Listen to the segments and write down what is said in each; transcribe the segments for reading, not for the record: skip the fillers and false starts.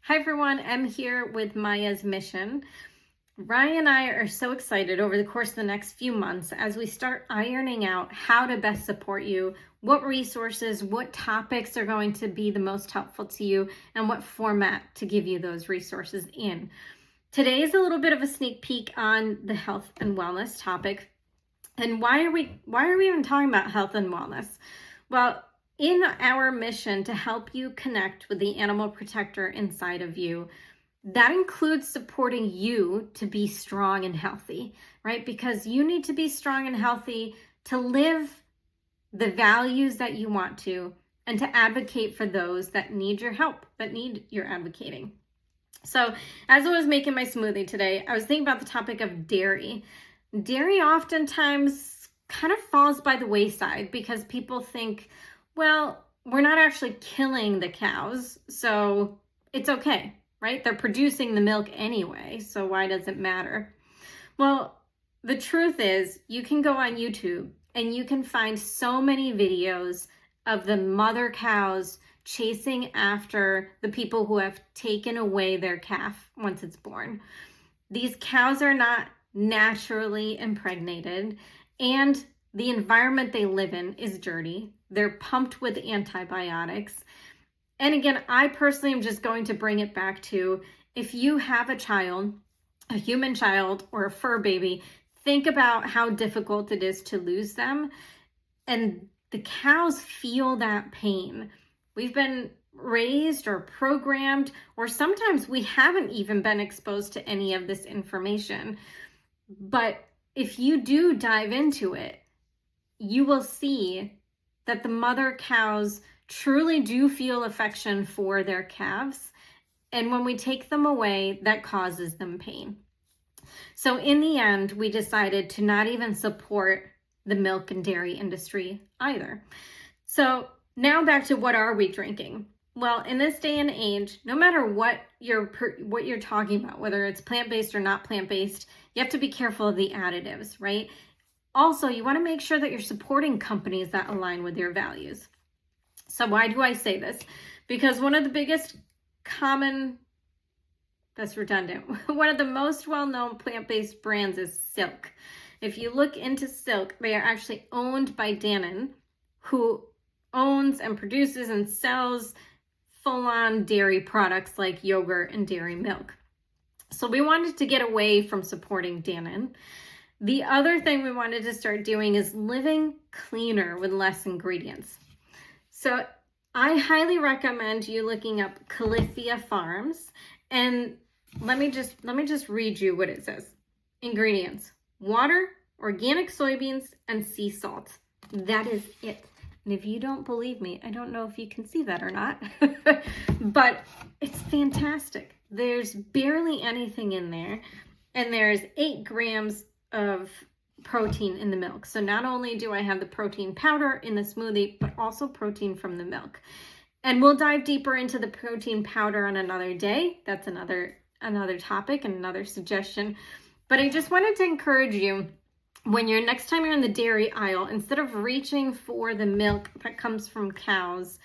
Hi everyone, I'm here with Maya's Mission. Ryan and I are so excited over the course of the next few months as we start ironing out how to best support you, what resources, what topics are going to be the most helpful to you, and what format to give you those resources in. Today is a little bit of a sneak peek on the health and wellness topic. And why are we even talking about health and wellness? Well, in our mission to help you connect with the animal protector inside of you, that includes supporting you to be strong and healthy, right? Because you need to be strong and healthy to live the values that you want to, and to advocate for those that need your help, that need your advocating. So as I was making my smoothie today, I was thinking about the topic of dairy. Dairy oftentimes kind of falls by the wayside because people think, well, we're not actually killing the cows, so it's okay, right? They're producing the milk anyway, so why does it matter? Well, the truth is, you can go on YouTube and you can find so many videos of the mother cows chasing after the people who have taken away their calf once it's born. These cows are not naturally impregnated, and the environment they live in is dirty. They're pumped with antibiotics. And again, I personally am just going to bring it back to, if you have a child, a human child or a fur baby, think about how difficult it is to lose them. And the cows feel that pain. We've been raised or programmed, or sometimes we haven't even been exposed to any of this information. But if you do dive into it, you will see that the mother cows truly do feel affection for their calves. And when we take them away, that causes them pain. So in the end, we decided to not even support the milk and dairy industry either. So now back to, what are we drinking? Well, in this day and age, no matter what you're talking about, whether it's plant-based or not plant-based, you have to be careful of the additives, right? Also, you want to make sure that you're supporting companies that align with your values. So why do I say this? Because one of the biggest common, that's redundant, one of the most well-known plant-based brands is Silk. If you look into Silk, they are actually owned by Dannon, who owns and produces and sells full-on dairy products like yogurt and dairy milk. So we wanted to get away from supporting Dannon. The other thing we wanted to start doing is living cleaner with less ingredients. So I highly recommend you looking up Califia Farms, and let me just read you what it says. Ingredients: water, organic soybeans, and sea salt. That is it. And if you don't believe me, I don't know if you can see that or not, but it's fantastic. There's barely anything in there, and there's 8 grams of protein in the milk. So not only do I have the protein powder in the smoothie, but also protein from the milk. And we'll dive deeper into the protein powder on another day. That's another topic and another suggestion. But I just wanted to encourage you, when next time you're in the dairy aisle, instead of reaching for the milk that comes from cows,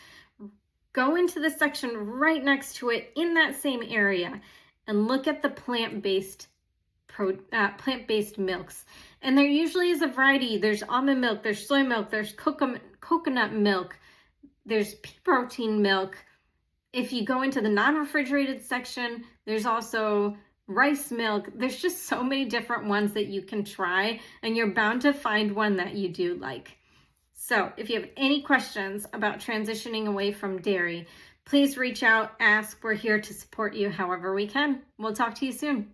go into the section right next to it in that same area and look at the plant-based milks. And there usually is a variety. There's almond milk, there's soy milk, there's coconut milk, there's pea protein milk. If you go into the non-refrigerated section, there's also rice milk. There's just so many different ones that you can try, and you're bound to find one that you do like. So if you have any questions about transitioning away from dairy, please reach out, ask. We're here to support you however we can. We'll talk to you soon.